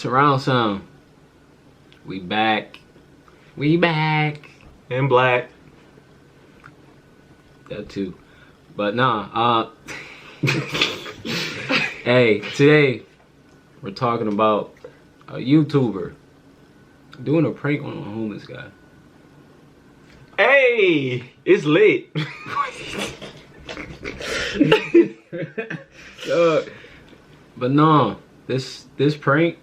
Surround sound. We back. We back. In black. That too. But nah, hey, today we're talking about a YouTuber doing a prank on a homeless guy. Hey, it's lit. But no, this prank,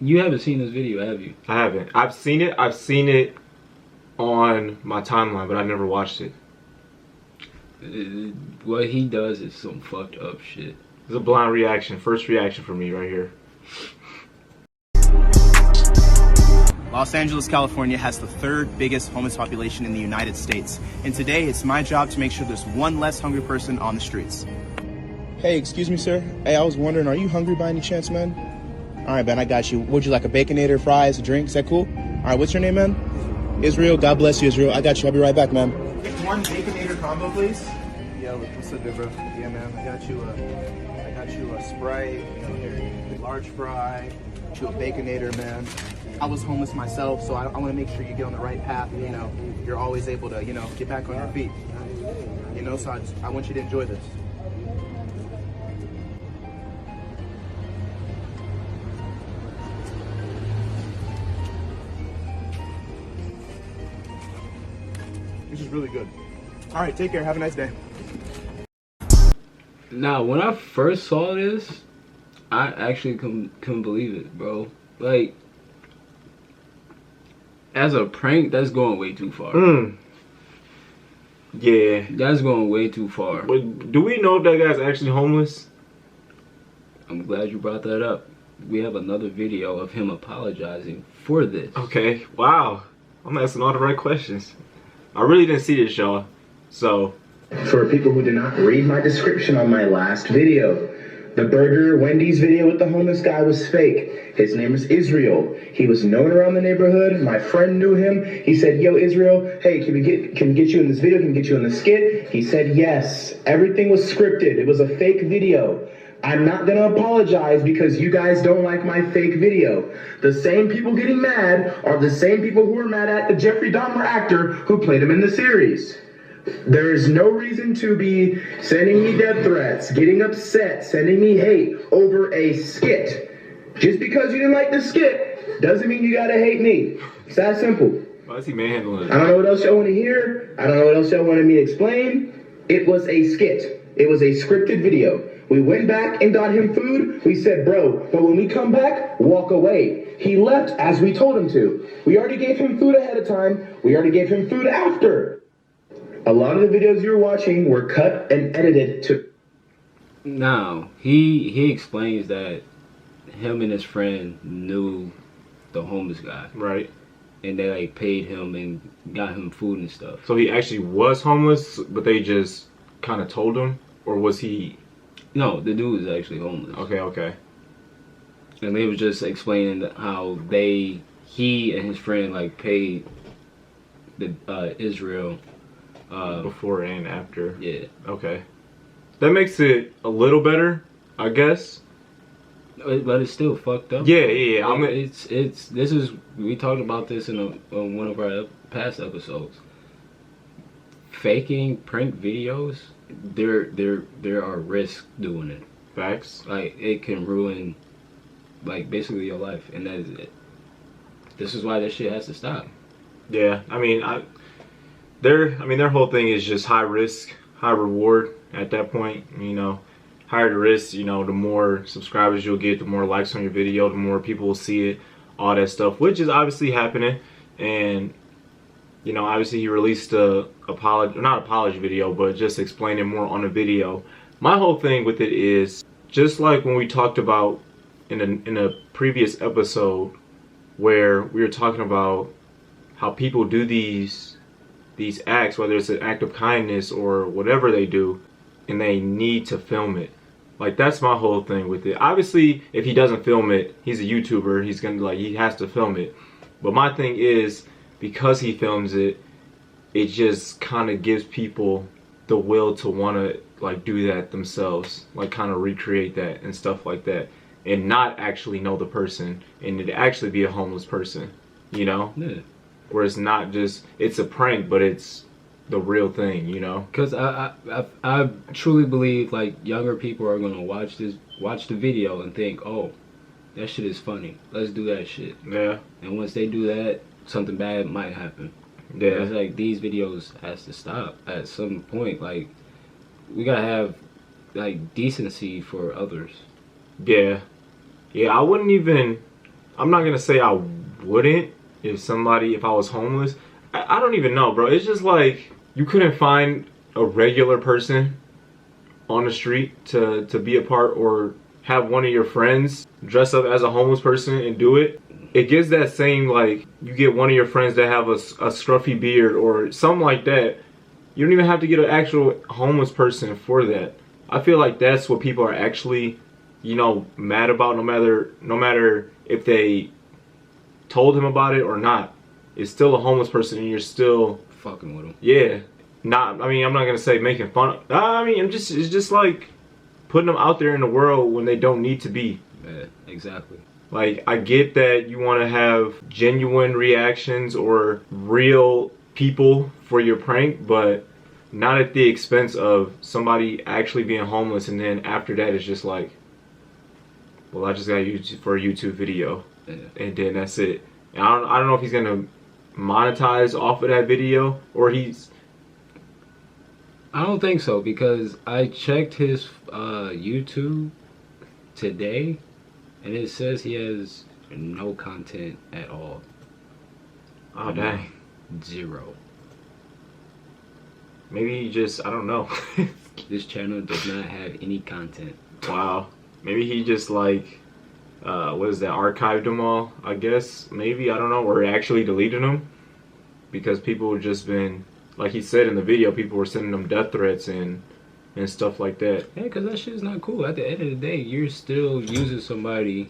you haven't seen this video, have you? I haven't. I've seen it on my timeline, but I've never watched it. What he does is some fucked up shit. It's a blind reaction. First reaction for me right here. Los Angeles, California has the third biggest homeless population in the United States. And today it's my job to make sure there's one less hungry person on the streets. Hey, excuse me, sir. Hey, I was wondering, are you hungry by any chance, man? All right, man, I got you. Would you like a Baconator, fries, a drink? Is that cool? All right, what's your name, man? Israel. God bless you, Israel. I got you. I'll be right back, man. One Baconator combo, please. Yeah, what's up, bro? Yeah, man, I got you a Sprite, here, large fry, got you a Baconator, man. I was homeless myself, so I want to make sure you get on the right path. You're always able to, get back on your feet. So I want you to enjoy this. This is really good. All right, take care. Have a nice day. Now, when I first saw this, I actually couldn't believe it, bro. Like, as a prank, that's going way too far. Yeah. That's going way too far. But do we know if that guy's actually homeless? I'm glad you brought that up. We have another video of him apologizing for this. Okay. Wow. I'm asking all the right questions. I really didn't see this, y'all. So, for people who did not read my description on my last video, the Burger Wendy's video with the homeless guy was fake. His name is Israel. He was known around the neighborhood. My friend knew him. He said, "Yo, Israel, hey, can we get you in this video? Can we get you in the skit?" He said yes. Everything was scripted. It was a fake video. I'm not gonna apologize because you guys don't like my fake video. The same people getting mad are the same people who are mad at the Jeffrey Dahmer actor who played him in the series. There is no reason to be sending me death threats, getting upset, sending me hate over a skit. Just because you didn't like the skit doesn't mean you gotta hate me. It's that simple. why is he manhandling it? I don't know what else y'all want to hear. I don't know what else y'all wanted me to explain. It was a skit. It was a scripted video. We went back and got him food. We said, bro, but when we come back, walk away. He left as we told him to. We already gave him food ahead of time. We already gave him food after. A lot of the videos you're watching were cut and edited to... Now, he explains that him and his friend knew the homeless guy. Right. And they like paid him and got him food and stuff. So he actually was homeless, but they just kind of told him? Or was he... No, the dude was actually homeless. Okay. And they was just explaining how he and his friend like paid the Israel before and after. Yeah. Okay. That makes it a little better, I guess. But it's still fucked up. Yeah. We talked about this in one of our past episodes. Faking prank videos, there are risks doing it. Facts. Like, it can ruin, like, basically your life, and that is it. This is why this shit has to stop. Yeah, I mean, their whole thing is just high risk, high reward at that point. Higher the risk, the more subscribers you'll get, the more likes on your video, the more people will see it, all that stuff, which is obviously happening. And obviously he released not apology video, but just explaining more on the video. My whole thing with it is, just like when we talked about in a previous episode where we were talking about how people do these acts, whether it's an act of kindness or whatever they do, and they need to film it. Like, that's my whole thing with it. Obviously, if he doesn't film it, he's a YouTuber, he has to film it. But my thing is, because he films it, it just kind of gives people the will to want to like do that themselves, like kind of recreate that and stuff like that. and not actually know the person and it actually be a homeless person, you know? Yeah. Where it's not just, it's a prank, but it's the real thing, you know? Because I truly believe like younger people are gonna watch the video and think, oh, that shit is funny. Let's do that shit. Yeah. And once they do that, something bad might happen. Yeah. It's like these videos has to stop at some point. Like we gotta have like decency for others. Yeah. Yeah, I wouldn't even, I'm not gonna say I wouldn't if I was homeless. I don't even know, bro. It's just like you couldn't find a regular person on the street to be a part, or have one of your friends dress up as a homeless person and do it. It gives that same, like, you get one of your friends that have a scruffy beard or something like that. You don't even have to get an actual homeless person for that. I feel like that's what people are actually, you know, mad about, no matter if they told him about it or not. It's still a homeless person and you're still fucking with them. Yeah. I'm not gonna say making fun of, it's just like putting them out there in the world when they don't need to be. Yeah, exactly. Like, I get that you want to have genuine reactions or real people for your prank, but not at the expense of somebody actually being homeless, and then after that it's just like, well, I just got used for a YouTube video, and then that's it. And I don't know if he's gonna monetize off of that video, or I don't think so, because I checked his YouTube today, and it says he has no content at all. Oh, dang. Zero. Maybe he just, I don't know. This channel does not have any content. Wow. Maybe he just like, what is that, archived them all, I guess? Maybe, I don't know, or actually deleted them. Because people have just been, like he said in the video, people were sending them death threats and stuff like that. Yeah, because that shit is not cool. At the end of the day, you're still using somebody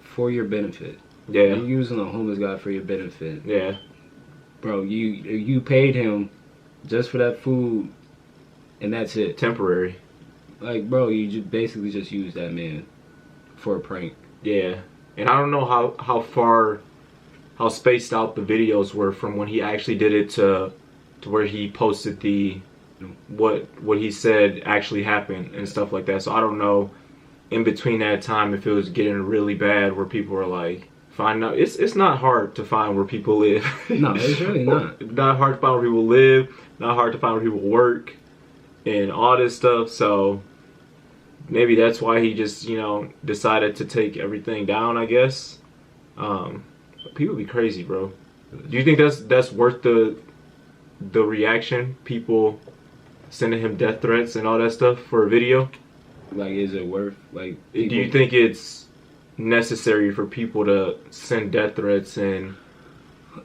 for your benefit. Yeah. You're using a homeless guy for your benefit. Yeah. Bro, you paid him just for that food, and that's it. Temporary. Like, bro, you just basically just used that man for a prank. Yeah. And I don't know how spaced out the videos were from when he actually did it to where he posted the what he said actually happened and stuff like that. So I don't know in between that time if it was getting really bad where people were like, find out. It's not hard to find where people live. No, it's really not. Not hard to find where people live. Not hard to find where people work and all this stuff. So maybe that's why he just, you know, decided to take everything down, I guess. People be crazy, bro. Do you think that's worth the reaction? People sending him death threats and all that stuff for a video? Like, is it worth, like... Do you think it's necessary for people to send death threats and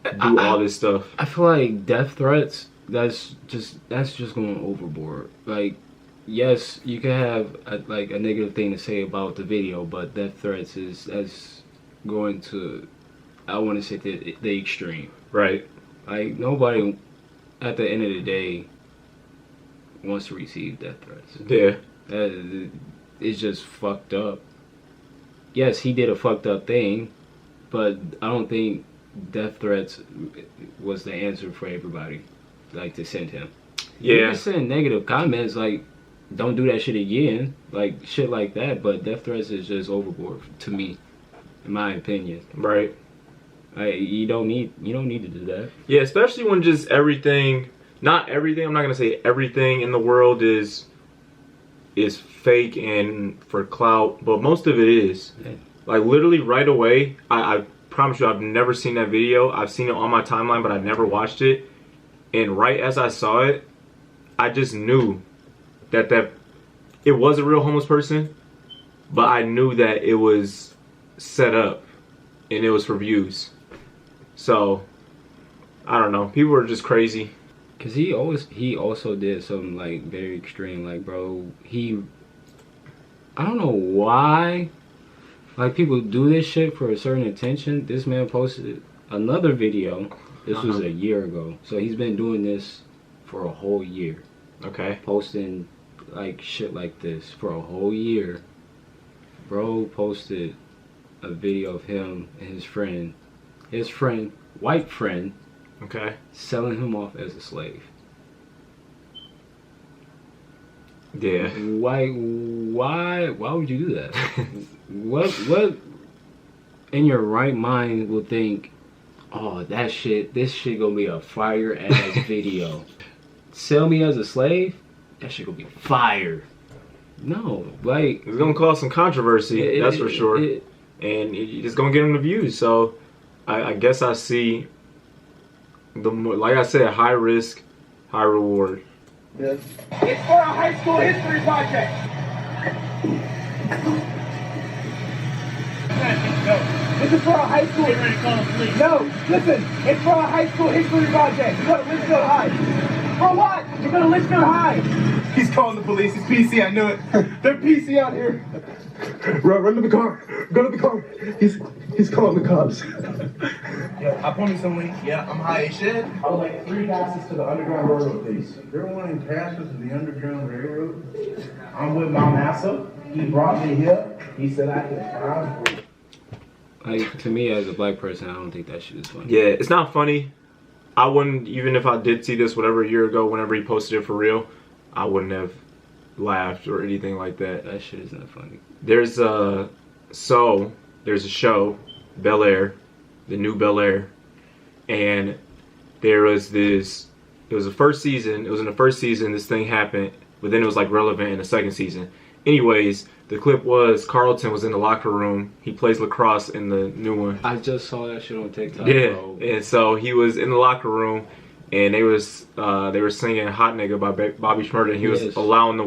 do all this stuff? I feel like death threats, that's just going overboard. Like, yes, you can have a negative thing to say about the video, but death threats that's going to, I want to say, the extreme. Right. Like, nobody at the end of the day wants to receive death threats. Yeah. It's just fucked up. Yes, he did a fucked up thing, but I don't think death threats was the answer for everybody, like, to send him. Yeah. You can send negative comments, like, don't do that shit again, like, shit like that, but death threats is just overboard to me, in my opinion. Right. You don't need to do that. Yeah, especially when just everything, not everything, I'm not gonna say everything in the world is fake and for clout, but most of it is. Yeah. Like, literally right away, I promise you, I've never seen that video. I've seen it on my timeline, but I never watched it. And right as I saw it, I just knew that it was a real homeless person, but I knew that it was set up and it was for views. So, I don't know. People are just crazy. Cause he also did something like very extreme. Like, bro, I don't know why, like, people do this shit for a certain intention. This man posted another video. This was a year ago. So he's been doing this for a whole year. Okay. Posting like shit like this for a whole year. Bro posted a video of him and his friend, white friend, Okay. selling him off as a slave. Yeah. Why would you do that? what in your right mind will think, oh, this shit gonna be a fire ass video. Sell me as a slave? That shit gonna be fire. No, like It's gonna cause some controversy, that's for sure. And it's gonna get him the views. So I guess I see the more, like I said, high risk, high reward. It's for a high school history project. No, this is for a high school. No, listen, it's for a high school history project. You go to Litchfield High. For what? You go to Litchfield High. He's calling the police. He's PC. I knew it. They're PC out here. Run to the car. Go to the car. He's calling the cops. Yeah, I promise something. Yeah, I'm high as shit. I would like 3 passes to the Underground Railroad, please. You're wanting passes to the Underground Railroad? I'm with my master. He brought me here. He said I could find. Like, to me as a black person, I don't think that shit is funny. Yeah, it's not funny. I wouldn't, even if I did see this whatever a year ago, whenever he posted it for real, I wouldn't have laughed or anything like that. That shit is not funny. There's a show, Bel Air, the new Bel Air, and there was this. It was the first season. It was in the first season. This thing happened, but then it was like relevant in the second season. Anyways, the clip was Carlton was in the locker room. He plays lacrosse in the new one. I just saw that shit on TikTok. Yeah, Bro. and so he was in the locker room, and they were singing "Hot Nigga" by Bobby Shmurda, and he was Yes. allowing the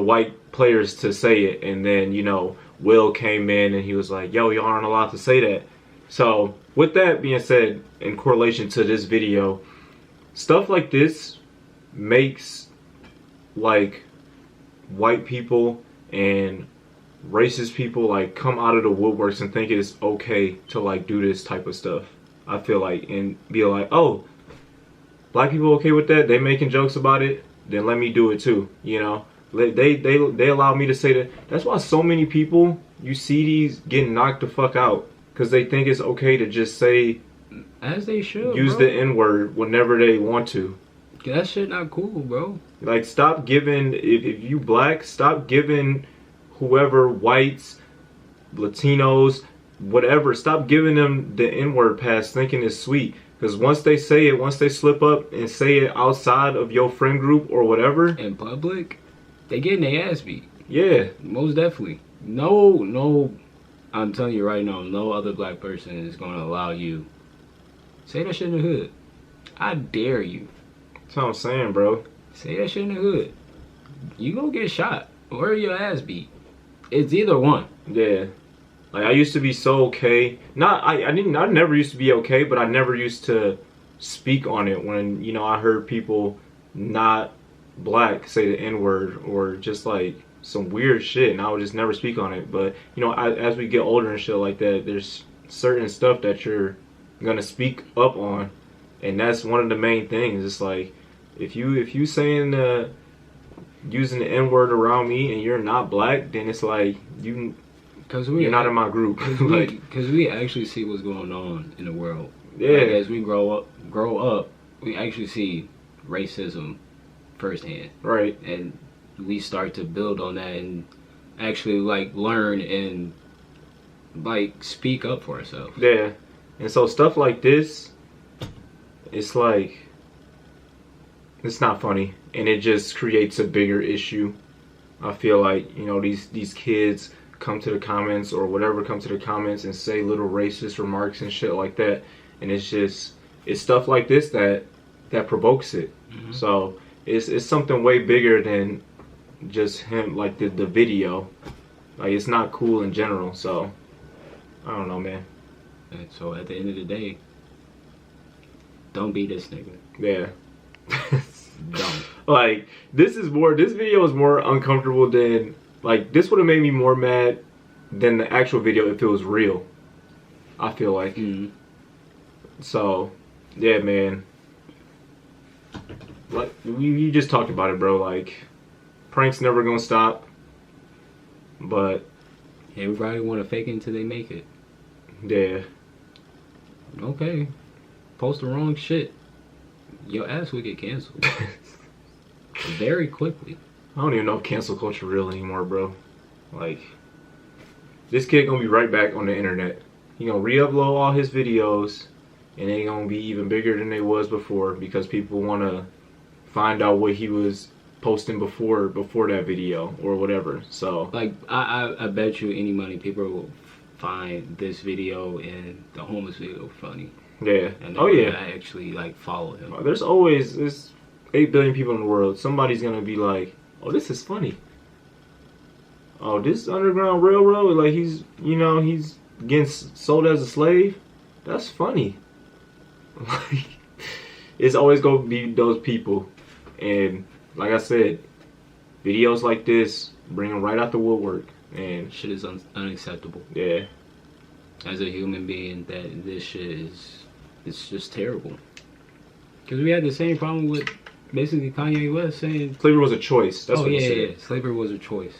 white players to say it, and then Will came in and he was like, "Yo, y'all aren't allowed to say that." So with that being said, in correlation to this video, stuff like this makes like white people and racist people like come out of the woodworks and think it's okay to like do this type of stuff. I feel like, and be like, oh, black people okay with that? They making jokes about it? Then let me do it too. They allow me to say that. That's why so many people, you see these getting knocked the fuck out because they think it's okay to just say, As they should, use bro. the N-word whenever they want to. That shit not cool, bro. Like, stop giving, if you black, stop giving whoever, whites, Latinos, whatever, stop giving them the N-word pass thinking it's sweet. Because once they say it, once they slip up and say it outside of your friend group or whatever. In public, they getting their ass beat. Yeah. Most definitely. No, I'm telling you right now, no other black person is going to allow you. Say that shit in the hood. I dare you. That's what I'm saying, bro. Say that shit in the hood. You gonna get shot or your ass beat. It's either one. Yeah. Like, I used to be so okay. I never used to be okay, but I never used to speak on it when, I heard people not black say the N-word or just like some weird shit, and I would just never speak on it. But, as we get older and shit like that, there's certain stuff that you're gonna speak up on, and that's one of the main things. It's like, if you saying using the N-word around me and you're not black, then it's like you're not in my group. Because we actually see what's going on in the world. Yeah. Like, as we grow up, we actually see racism firsthand. Right. And we start to build on that and actually like learn and like speak up for ourselves. Yeah. And so stuff like this, it's like, it's not funny, and it just creates a bigger issue. I feel like, these kids come to the comments or whatever, come to the comments and say little racist remarks and shit like that, and it's stuff like this that provokes it. Mm-hmm. So it's something way bigger than just him, like the video. Like, it's not cool in general. So I don't know, man. And so at the end of the day, don't be this nigga. Yeah. Don't. Like, this video is more uncomfortable than, like, this would have made me more mad than the actual video if it was real, I feel like. Mm-hmm. So, yeah, man. Like, you just talked about it, bro. Like, pranks never gonna stop. But Everybody want to fake it until they make it. Yeah. Okay. Post the wrong shit. Your ass will get canceled. Very quickly. I don't even know if cancel culture real anymore, bro. Like, this kid gonna be right back on the internet. He gonna re-upload all his videos, and they gonna be even bigger than they was before because people wanna find out what he was posting before that video or whatever. So, like, I bet you any money people will find this video and the homeless video funny. yeah. And Oh yeah. actually like follow him. There's 8 billion people in the world. Somebody's gonna be like, oh, this is funny. Oh, this Underground Railroad, like he's getting sold as a slave. That's funny. Like, it's always gonna be those people. And like I said, videos like this bring them right out the woodwork. And Shit is unacceptable. yeah. As a human being, that this shit is, it's just terrible. Because we had the same problem with basically Kanye West saying, Slavery was a choice. That's what he said. yeah, slavery was a choice.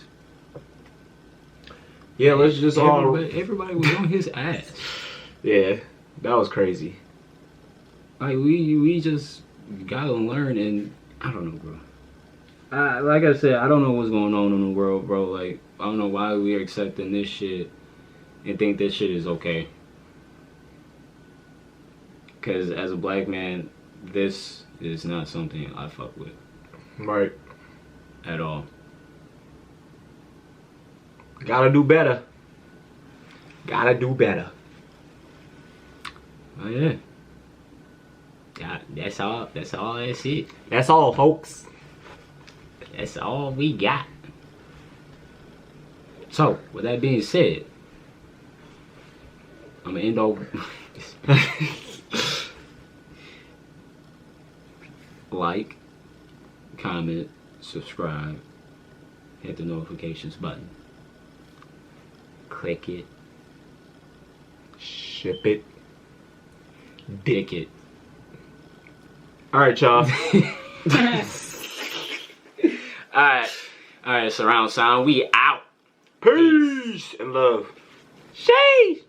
Yeah, let's just everybody was on his ass. Yeah, that was crazy. Like we just gotta learn, and I don't know, bro. Like I said, I don't know what's going on in the world, bro. Like, I don't know why we're accepting this shit and think this shit is okay. Because as a black man, this is not something I fuck with. Right. At all. Gotta do better. Gotta do better. Oh yeah. Yeah, that's all. That's it. That's all, folks. That's all we got. So, with that being said, I'm gonna end over. Like, comment, subscribe, hit the notifications button. Click it, Ship it. dick it. Alright, y'all. Alright, surround sound, we out. Peace and love. Sheesh.